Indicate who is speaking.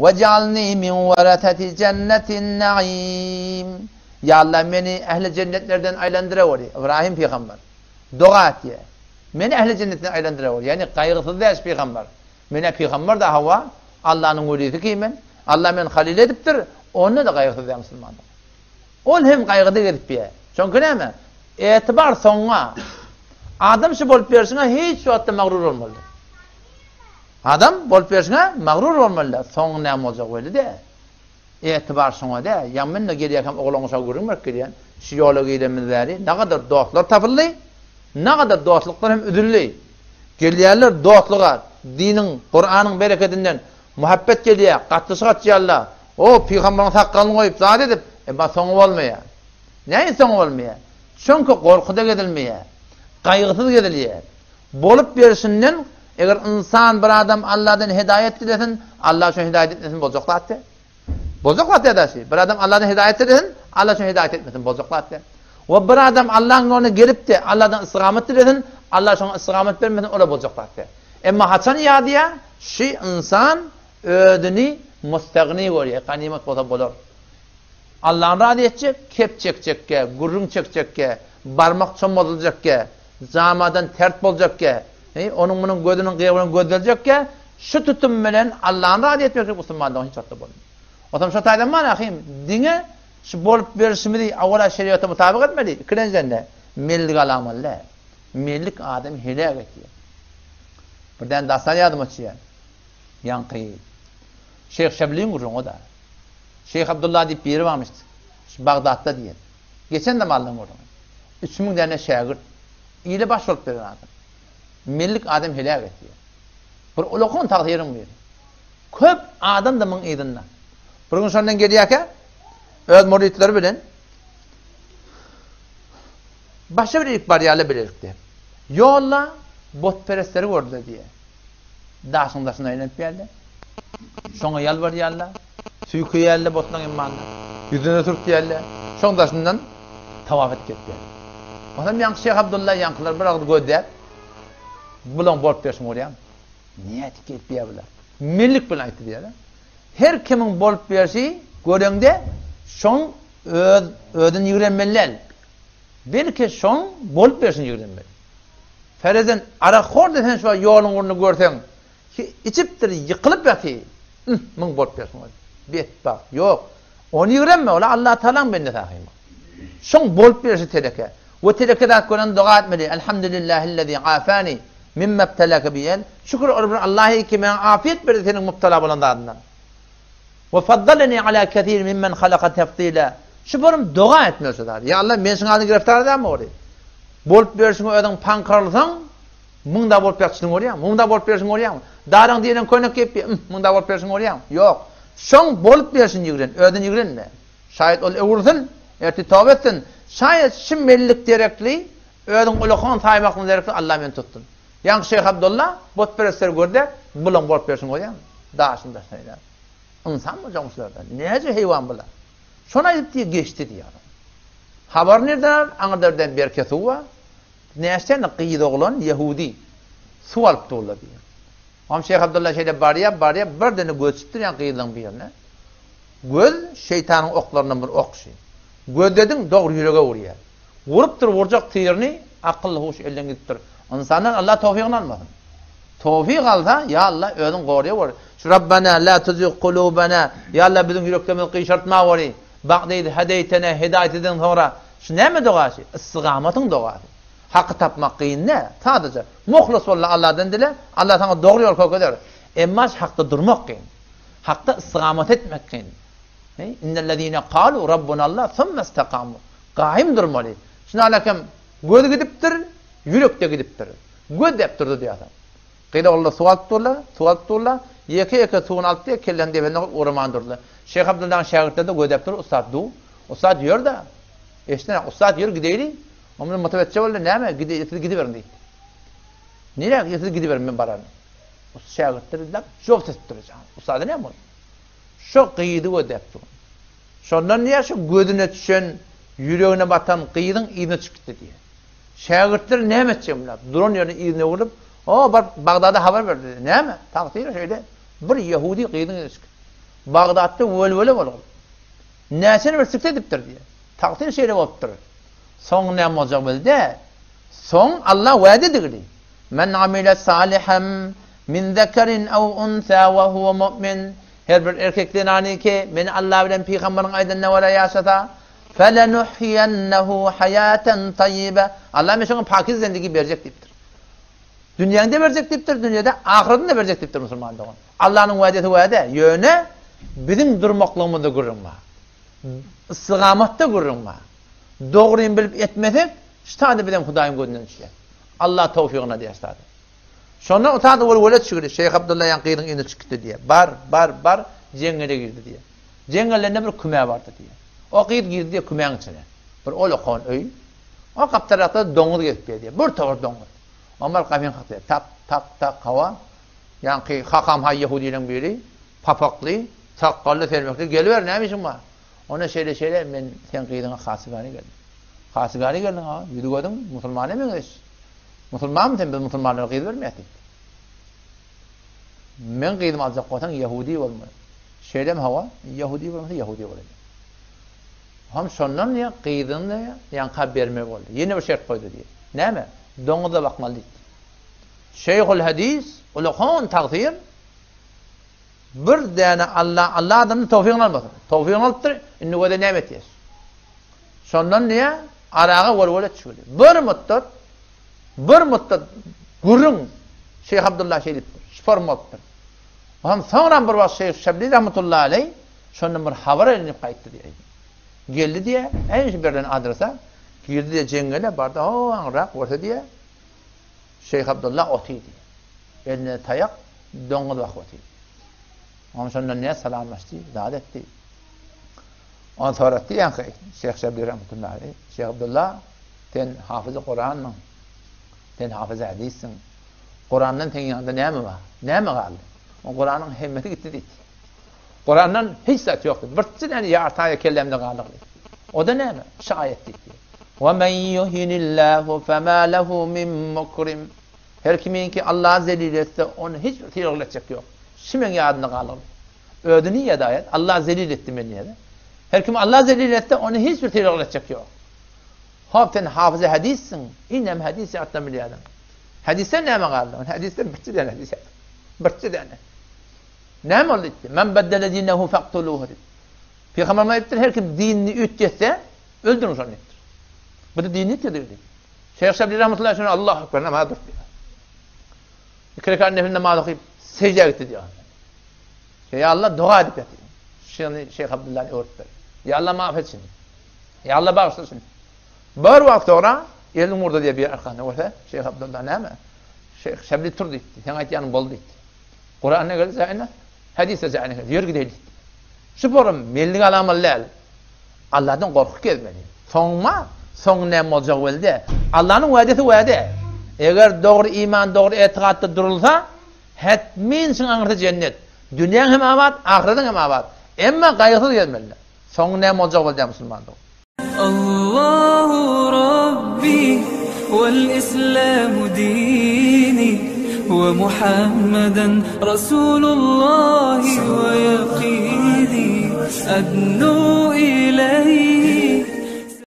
Speaker 1: وَجَعَلْنِي مِنْ وَرَثَةِ جَنَّةِ النَّعِيمِ. Ya Allah beni ehli cennetlerden aylandırıver. İbrahim peygamber. Dua et ya. Beni ehli cennetten aylandırıver. Yani kaygısız değiş peygamber. Mene peygamber de hava Allah'ın velisi kimin? Allah men halil ediptir. Onu da kaygısız değiş Müslüman. Ol hem kaygıda gidip ya. Çünkü ne mi? Etibar sonra adam şu bolup bersine hiç vakitte mağrur olmalı. Adam bolup bersine mağrur olmalı. Son ne olacak öyle de. Etibar sonra da yanmen de geriye kam oğlanışa görünmek geriyen. Şu yola giydemizleri ne kadar dostlar tapıllı, ne kadar dostluklar hem ödüllü. Geliyorlar dostluğa, dinin, Kur'an'ın bereketinden muhabbet geliyor, katışı katıyorlar. O peygamberin sakkalını koyup zat edip, sonu olmuyor. Neyin sonu olmuyor? Çünkü korkuda gidilmiyor. Kaygısız gidiliyor. Bolup berisinden eğer insan bir adam Allah'tan hidayet dilesin, Allah şu hidayet etmesin bozuklar de. Bozuklar de bir adam Allah'tan hidayet dilesin, Allah şu hidayet etmesin bozuklar de. Ve bir adam Allah'ın yoluna gelip de Allah'tan istikamet dilesin, Allah şu istikamet vermesin, o da bozuklar de. Ama haçan yadiya, şu insan ödünü müstagni görüyor, kanimet olur. Allah'ın razı edecek, kep çekecekke, gurrun çekecekke, barmak çomolacak zamadan tert bolacak onun bunun gözünün kıyafının gözdelecek şu tutum bilen Allah'ın razı etmek Müslümandan hiç hatta bolmuyor. O zaman şu taydan var ahim, dine şu bolup berişimi avvala şeriata mutabık etmedi. Kirencende millik alamalı. Millik adam hilak ediyor. Birden dastan yardım açıyor. Yankı. Şeyh Şebli'nin gurrun o da. Şeyh Abdullah deyip biri varmıştı. Bağdat'ta diye. Geçen de maldan oradan. 3000 tane şagird. İyile baş olup veren adam. Millik adam hilak ediyor. Bir ulukun takdirin buyuruyor. Köp adam da mın idinna. Bir gün sonradan geliyken öz muridleri bilen başka bir ilk bariyarla belirtti. Yolla botperestleri gördüler diye. Daşındasına inip geldi. Sonra yalvar yalla. Suyu kıyarlı botlan imanla. Yüzüne turup diyerler. Şondasından tavaf et gitti. O zaman yankı Şeyh Abdullah yankılar bıraktı göder. Bulan bort versin oraya. Niye gelip yapılar? Millik bilen etti diyorlar. Her kimin bort versi görende şon ödün yürüyenmeler. Belki şon bort versin yürüyenmeler. Ferezen arakhor desen şu yolun uğrunu görsen içiptir yıkılıp yatıyor. Mın bort versin oraya. Bet bak yok. Onu yürüme ola Allah Teala'nın bende sahip. Şon bolup birisi teleke. Ve telekeden konan dua etmeli. Elhamdülillahillezî afani mimma ibtelâke biyel. Şükür olsun Allah'a ki bana afiyet verdi senin müptela bulanlarından. Ve faddaleni ala kethîr mimmen halaka tefdîlâ. Şu benim dua etmiyorsa da. Ya Allah ben sana giriftar edemem oraya. Bolup birisi öden pankarlısan mın da bolup birisi oraya. Mın da bolup birisi oraya. Darang diyen koynak yapıyor. Mın da bolup birisi oraya. Yok. Şon bolup bersin yigren, ödün yigren ne? Şayet ol evursun, erti tövbe etsin. Şayet şu mellik derekli, ödün ulukhan saymaklı derekli Allah men tuttun. Yankı Şeyh Abdullah, botperestler gördü, bulan bolup bersin koyan. Daşında şeyler. İnsan mı camışlardan? Nece hayvan bular? Şona edip diye geçti diye adam. Haber nereden? Anadolu'dan berketi var. Neyse kıyıda olan Yahudi. Su alıp doğru diye. Am Şeyh Abdullah şeyde bariya bir dene göçtür yan kıyıdan bir yerine. Göz şeytanın oklarından bir ok şey. Göz dedin doğru yüreğe vuruyor. Vurup vuracak tıyırını akıllı hoş elden gittir. İnsandan Allah tevfikini almasın. Tevfik alsa ya Allah ödün koruya vur. Şu Rabbana la tuzigh kulubana. Ya Allah bizim yüreklerimizi kıyşartma vur. Ba'deydi hedaytena hidayetinden sonra. Şu ne mi duası? İstikametin duası. Hakkı tapmak kıyın ne? Sadece muhlis ol Allah'tan dile. Allah sana doğru yol koyar. Emma hakta durmak kıyın. Hakta istikamet etmek kıyın. İnnellezîne kâlu Rabbunallah thumme istakamu. Kaim durmalı. Şimdi alakem göz gidiptir, yürek de gidiptir. Göz deptirdi diye adam. Kıyla Allah sual tutturlar. Yeke suğun altı diye kellen diye orman durdu. Şeyh Abdullah'ın şagirdleri de göz deptirdi. Ustad diyor da. İşte ustad diyor gideyli. Onun motivasyonu oldu ne mi? Gidiverin deyip. Nereye gidiverin ben baranı? O şagirdleri de çok tutturacağım. Ustad ne mi? Şu kıyıdı o depti. Sondan niye şu gözüne düşen, yüreğine batan kıyıdın iğne çıktı diye. Şagirdleri ne edeceğimler? Drone yerine iğne vurup, Bağdat'a haber verdi. Ne mi? Takdir şöyle. Bir Yahudi kıyıdın iğne çıktı. Bagdatda wöl-wöle bolur. Näsini bir sükte edipdir diye. Takdir şeýle bolupdyr. Soň näme boljak bildi? Soň Allah wa'de digdi. Men amile salihan min zakarin aw unsa wa huwa mu'min. Her bir erkekden aniki men Allah bilen peýgamberiň aýdanyna wala ýaşata felenuhyiyennehu hayaten tayyibe. Allah meşe pakiz zendigi berjek dipdir. Dünýäde berjek dipdir, dünýede ahiretinde berjek dipdir musulmandygyň. Allah'ın wa'deti wa'de, ýöne bizim durmaklygymyzda görünme. Istigamatda görünme. Dogryny bilip etmesek, şeýtany bilen Hudaýyň gözünden düşýär. Allah tawfigyna diýerdi. Şondan utadı wöle çygdy. Şeyh Abdullah Yanqyryň ýene çykdy diye. Bar jengele girdi diye. Jengellerinde bir küme bardy diye. O girdi diye kümeň içine. Bir olakon öý. O kaptarata doňuz gelip diye. Bir tawar doňuz. Omar kapyn hakdy. Tak hawa. Yanqy hakam hay Yahudilerin biri. Papakly, sakally fermekli geliver näme işin var? Ona şeýle men sen gyýdyňa hasygany geldim. Hasygany geldin ha. Ýüdügödüm musulman emeňiz. Musulman sen biz musulmanlara gyýdy bermeýätik. Men gyýdym azak gotan Yahudi bolma. Şeýlem hawa Yahudi bolmasa Yahudi bolady. Ham şondan ýa gyýdynda ýa berme boldy. Ýene bir şert goýdy diýe. Näme? Doňuza bakmaly diýdi. Şeyhul hadis, ulaqan tagdir bir däne Allah adamny tawfigyny almasyn. Tawfigyny alypdyr, indi wada nämet ýer. Şondan niýe araga wol-wole çykdy. Bir muddat gurun Şeyh Abdullah şeýdipdir. Şiformapdyr. Ham soňra bir wagt Şeyh Şebli rahmetullahi aleyh şondan bir habar elinip gaýtdy diýe. Geldi diýe, eýin birden adresa girdi diýe jengele barda, o anrak bolsa diýe. Şeyh Abdullah otydy. Eline tayak doňuz wagt. Ama şondan näme salamlaşdy, zat etdi. On soratdy ýa-ni Şeyh Şebli rahmetullahi aleyh. Şeyh Abdullah sen hafyzy Kur'anyň, sen hafyzy hadissin. Kur'andan teň ýanynda näme bar? Näme galdy? O Kur'anyň hemmeti gitdi diýdi. Kur'andan hiç zat ýokdy. Birçilen ýartaýa kellemde galdy. O da näme? Şu aýet diýdi. Wa men yuhinillahu fema lehu min mukrim. Her kiminki Allah zelil etse onu hiç tiýerletjek ýok. Şimeň ýadyna galyr. Ödüni ýa-da Allah zelil etdi meni ýa-da. Her kim Allah zelil etse onu hiç bir tiýerletjek ýok. Hop sen hafyzy hadissin. Inem hadis ýatdan bilýärdim. Hadisten näme galdy? Hadisten birçilen hadis. Birçilen. Näme boldy? Men beddele dinehu faqtuluhu. Peygamber aýtdy, her kim dinini ütgetse öldürün şonu. Bu da dini tedirdi. Şeyh Şebli rahmetullahi aleyh Allahu ekber namadır diyor. İki rekat nefilinde namaz okuyup secde etti diyor. Ya Allah dua edip yatıyor. Şimdi Şeyh Abdullah'ı öğrettir. Ya Allah mağfetsin. Ya Allah bağışlasın. Bir vakit sonra elim orada diye bir arkanda olsa Şeyh Abdullah ne mi? Şeyh Şebli tur ditti. Sen ayet yanım bol ditti. Kur'an'a geldi zahine. Hadise zahine geldi. Yürü gidelim ditti. Şüphorum mellik alamallah. Allah'tan korku gelmeli. Soň näme boljak boldy? Allah'ın wa'desi wa'de. Eger dogry iman, dogry etiqatda durulsa, hetmin şun aňyrda cennet. Dünýäň hem abad, ahiretin hem abad. Emma gaýgysyz gelmeli. Soň näme boljak boldy musulmandyk?
Speaker 2: Allahu Rabbi wal Islamu dini wa Muhammadan Rasulullah wa yaqini adnu ilayhi